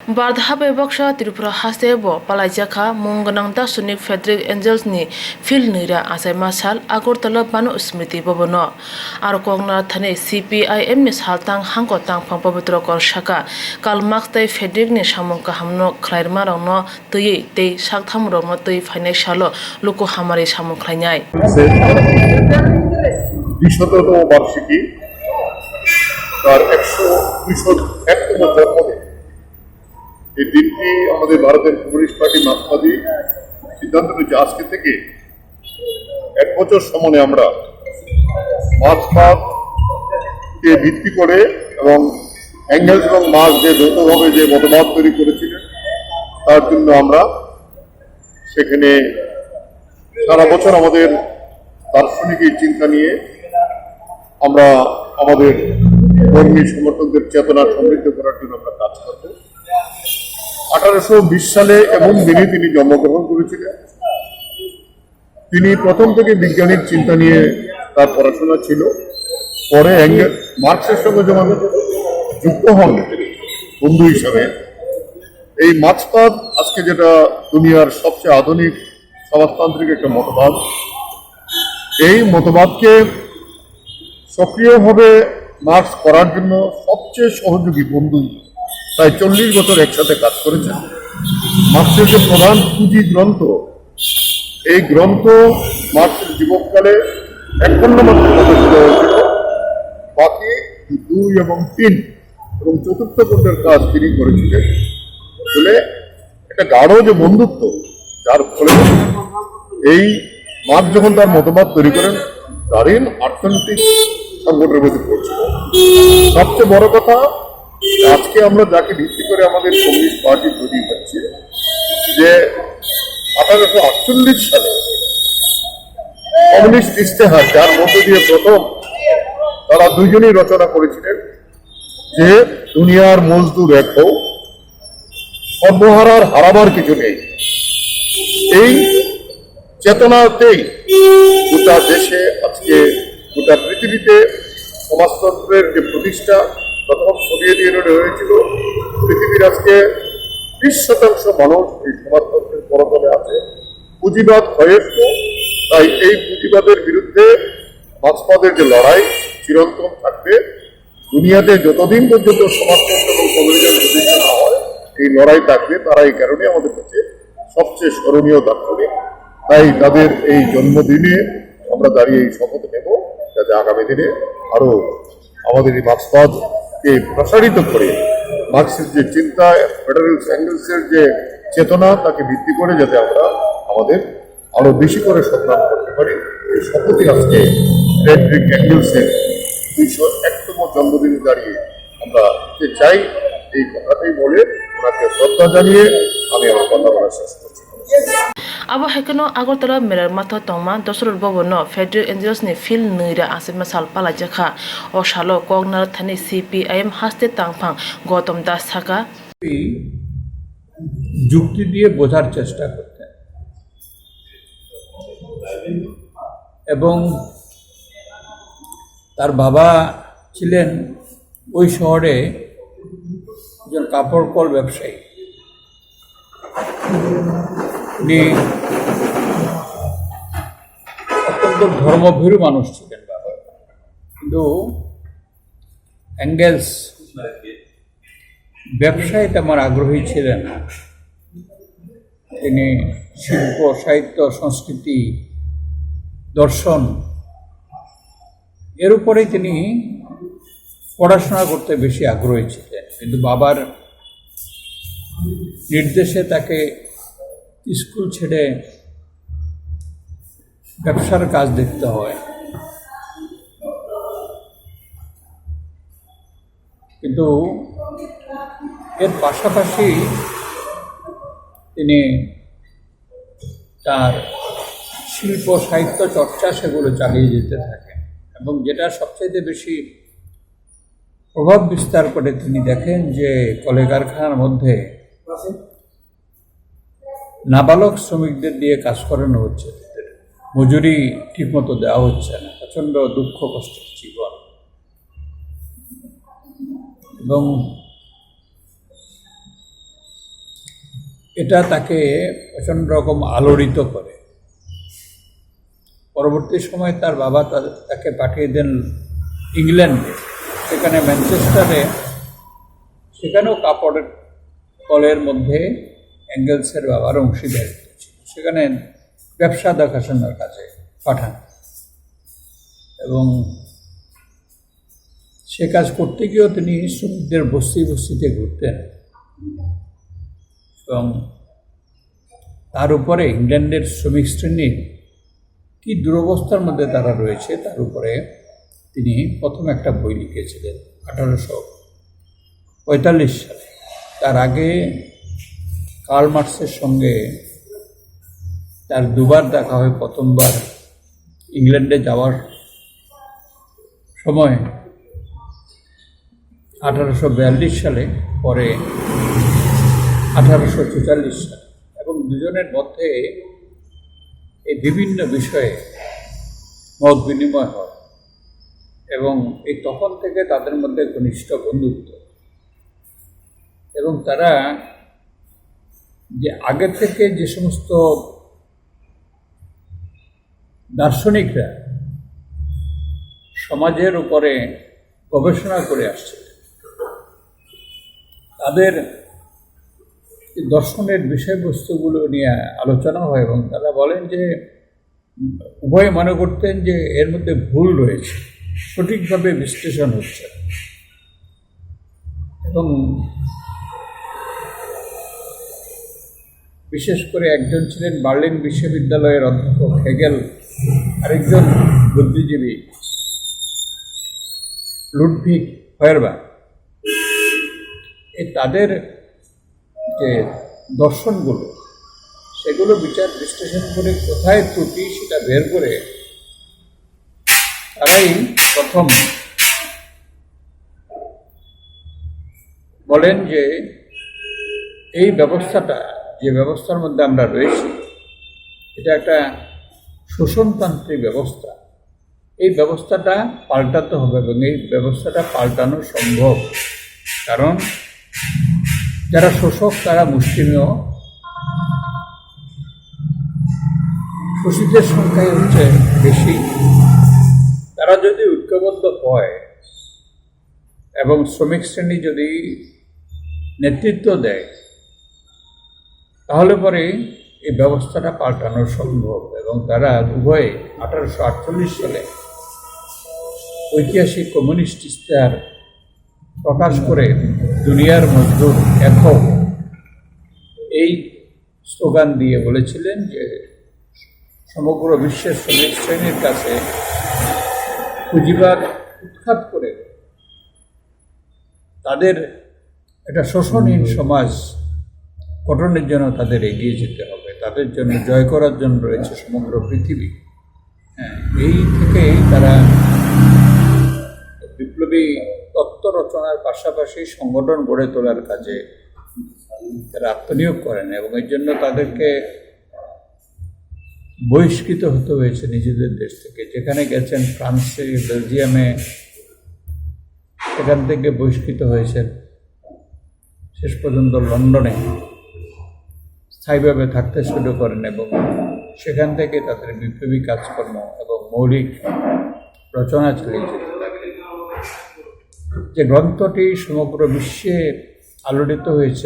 Bardha Beboksa Tripura Hastebo Palajaka Mungananda Sunik Frederick Angels ni Phil Nira Asai Masal Agortala Banu Smriti Bobono Arkongna Thane CPIM ni Saltang Hangkotang Pampabutro Korshaka Kalmak Tai Frederick ni Shamunka Hamno Klairma Rongno Tui Te Shaktham Rongno Tui Financial Loko Hamari Shamuklanyai বিশততম বার্ষিকী তার 101তম জন্মদিন। এই দিনটি আমাদের ভারতের communist party মার্ক্সবাদী সিদ্ধান্ত নিয়েছে আজকে থেকে 1 বছর সময়ে আমরা মার্ক্সবাদকে ভিত্তি করে এবং এঙ্গেলস এবং মার্ক্স যে যৌথভাবে যে মতবাদ তৈরি করেছিলেন তার জন্য আমরা সেখানে সারা বছর আমাদের দার্শনিক এই চিন্তা নিয়ে আমরা আমাদের কর্মী সমর্থকদের চেতনা সমৃদ্ধ করার জন্য আমরা কাজ করব। 1820 সালে এবং দিনে তিনি জন্মগ্রহণ করেছিলেন। তিনি প্রথম থেকে বৈজ্ঞানিক চিন্তা নিয়ে তার পড়াশোনা ছিল। পরে মার্ক্সের সঙ্গে যখন যুক্ত হন বন্ধু হিসাবে, এই মার্ক্সবাদ আজকে যেটা দুনিয়ার সবচেয়ে আধুনিক সমাজতান্ত্রিক একটা মতবাদ, এই মতবাদকে সক্রিয়ভাবে মার্ক্স করার জন্য সবচেয়ে সহযোগী বন্ধু প্রায় 40 বছর একসাথে কাজ করেছেন। মার্ক্সের যে প্রধান পুঁজি গ্রন্থ, এই গ্রন্থ মার্ক্সের জীবনকালে 1 খণ্ড মাত্র প্রকাশিত হয়েছিল, বাকি 2 এবং 3 এবং 4র্থ খণ্ডের কাজ তিনি করেছিলেন। ফলে একটা গাঢ় যে বন্ধুত্ব, যার ফলে এই মার্ক্স যখন তার মতবাদ তৈরি করেন দারুণ অর্থনৈতিক সংকটের মধ্যে পড়ছিল। সবচেয়ে বড় কথা, আজকে আমরা যাকে ভিত্তি করে আমাদের কমিউনিস্ট পার্টি তৈরি হচ্ছে, যে 1848 সালে কমিউনিস্ট ইশতেহার, যার মধ্যে দিয়ে প্রথম তারা দুইজনই রচনা করেছিলেন যে দুনিয়ার মজদুর এক হোক, সর্বহারার হারাবার কিছু নেই। এই চেতনাতেই গোটা দেশে আজকে গোটা পৃথিবীতে সমাজতন্ত্রের যে প্রতিষ্ঠা প্রথম সোভিয়েত ইউনিয়নে হয়েছিল, পৃথিবীর আজকে 20% মানুষ এই সমাজতন্ত্রের পরতলে আছে। পুঁজিবাদ ক্ষয়স্ত, তাই এই পুঁজিবাদের বিরুদ্ধে মার্ক্সবাদের যে লড়াই চিরন্তন থাকবে। দুনিয়াতে যতদিন পর্যন্ত সমাজতন্ত্র এবং কমিউনিজম প্রতিষ্ঠা না হয়, এই লড়াই থাকবে। তারা এই কারণে আমাদের কাছে সবচেয়ে স্মরণীয় দার্শনিক। তাই তাদের এই জন্মদিনে আমরা দাঁড়িয়ে এই শপথ নেব, যাতে আগামী দিনে আরো আমাদের এই মার্ক্সবাদকে প্রসারিত করে মার্ক্সের যে চিন্তা, ফ্রেডারিক এঙ্গেলসের যে চেতনা, তাকে ভিত্তি করে যাতে আমরা আমাদের আরো বেশি করে সংগ্রাম করতে পারি। এই শপথই আজকে ফ্রেডরিক এঙ্গেলসের 201তম জন্মদিনে দাঁড়িয়ে আমরা দিতে চাই। এই কথাটাই বলে ওনাকে শ্রদ্ধা জানিয়ে আমি আমার কথা বলা শেষ করছি। Abo hekeno Agortala Mirar Matha Tongma Dosrul Bobono Frederick Angels ni Phil Nira Asai Masal Palajaka o Shalo Kognar Thani CPIM Haste Tangphang Gautam Das Thaka যুক্তি দিয়ে বোঝার চেষ্টা করতেন এবং তার বাবা ছিলেন ওই শহরে একজন কাপড় কল ব্যবসায়ী। উনি অত্যন্ত ধর্মভীরু মানুষ ছিলেন বাবা, কিন্তু এঙ্গেলস ব্যবসায় তেমন আগ্রহী ছিলেন না। তিনি শিল্প, সাহিত্য, সংস্কৃতি, দর্শন এর উপরেই তিনি পড়াশোনা করতে বেশি আগ্রহী ছিলেন। কিন্তু বাবার নির্দেশে তাকে স্কুল ছেড়ে ব্যবসার কাজ দেখতে হয়। কিন্তু এর পাশাপাশি তিনি তার শিল্প, সাহিত্য চর্চা সেগুলো চালিয়ে যেতে থাকেন এবং যেটা সবচেয়ে বেশি প্রভাব বিস্তার করে তিনি দেখেন যে কলকারখানার মধ্যে নাবালক শ্রমিকদের দিয়ে কাজ করানো হচ্ছে, মজুরি ঠিকমতো দেওয়া হচ্ছে না, প্রচণ্ড দুঃখ কষ্টের জীবন। এবং এটা তাকে প্রচণ্ড রকম আলোড়িত করে। পরবর্তী সময় তার বাবা তাকে পাঠিয়ে দেন ইংল্যান্ডে, সেখানে ম্যানচেস্টারে, সেখানেও কাপড়ের কলের মধ্যে অ্যাঙ্গেলসের বাবার অংশীদারিত্ব ছিল, সেখানে ব্যবসা দেখাশোনার কাজে পাঠান এবং সে কাজ করতে গিয়েও তিনি শ্রমিকদের বস্তিতে ঘুরতেন এবং তার উপরে ইংল্যান্ডের শ্রমিক শ্রেণীর কি দুরবস্থার মধ্যে তারা রয়েছে তার উপরে তিনি প্রথম একটা বই লিখেছিলেন 1845 সালে। তার আগে কার্ল মার্কসের সঙ্গে তার দুবার দেখা হয়। প্রথমবার ইংল্যান্ডে যাওয়ার সময় 1842 সালে, পরে 1844 সালে, এবং দুজনের মধ্যে এই বিভিন্ন বিষয়ে মত বিনিময় হয় এবং এই তখন থেকে তাদের মধ্যে ঘনিষ্ঠ বন্ধুত্ব, এবং তারা যে আগে থেকে যে সমস্ত দার্শনিকরা সমাজের উপরে গবেষণা করে আসছে, তাদের দর্শনের বিষয়বস্তুগুলো নিয়ে আলোচনা হয় এবং তারা বলেন যে উভয়ে মনে করতেন যে এর মধ্যে ভুল রয়েছে, সঠিকভাবে বিশ্লেষণ হচ্ছে না। এবং বিশেষ করে একজন ছিলেন বার্লিন বিশ্ববিদ্যালয়ের অধ্যাপক হেগেল, আরেকজন বুদ্ধিজীবী লুডভিগ ফয়ারবাখ। তাদের যে দর্শনগুলো সেগুলো বিচার বিশ্লেষণ করে কোথায় ত্রুটি সেটা বের করে তারাই প্রথম বলেন যে এই ব্যবস্থাটা, যে ব্যবস্থার মধ্যে আমরা রয়েছি, এটা একটা শোষণতান্ত্রিক ব্যবস্থা। এই ব্যবস্থাটা পাল্টাতে হবে এবং এই ব্যবস্থাটা পাল্টানো সম্ভব, কারণ যারা শোষক তারা মুষ্টিমেয়, শোষিতের সংখ্যাই হচ্ছে বেশি। তারা যদি ঐক্যবদ্ধ হয় এবং শ্রমিক শ্রেণী যদি নেতৃত্ব দেয়, তাহলে পরে এই ব্যবস্থাটা পাল্টানো সম্ভব। এবং তারা উভয়ে 1848 সালে ঐতিহাসিক কমিউনিস্ট ইশতেহার প্রকাশ করে দুনিয়ার মজদুর একক, এই স্লোগান দিয়ে বলেছিলেন যে সমগ্র বিশ্বের শ্রমিক শ্রেণীর কাছে পুঁজিবাদ উৎখাত করে তাদের একটা শোষণহীন সমাজ গঠনের জন্য তাদের এগিয়ে যেতে হবে, তাদের জন্য জয় করার জন্য রয়েছে সমগ্র পৃথিবী। এই থেকেই তারা বিপ্লবী তত্ত্ব রচনার পাশাপাশি সংগঠন গড়ে তোলার কাজে তারা আত্মনিয়োগ করেন এবং এর জন্য তাদেরকে বহিষ্কৃত হতে হয়েছে নিজেদের দেশ থেকে। যেখানে গেছেন ফ্রান্সে, বেলজিয়ামে, সেখান থেকে বহিষ্কৃত হয়েছেন, শেষ পর্যন্ত লন্ডনে স্থায়ীভাবে থাকতে শুরু করেন এবং সেখান থেকে তাদের বিপ্লবী কাজকর্ম এবং মৌলিক রচনা চালিয়ে যেতে থাকে। যে গ্রন্থটি সমগ্র বিশ্বে আলোড়িত হয়েছে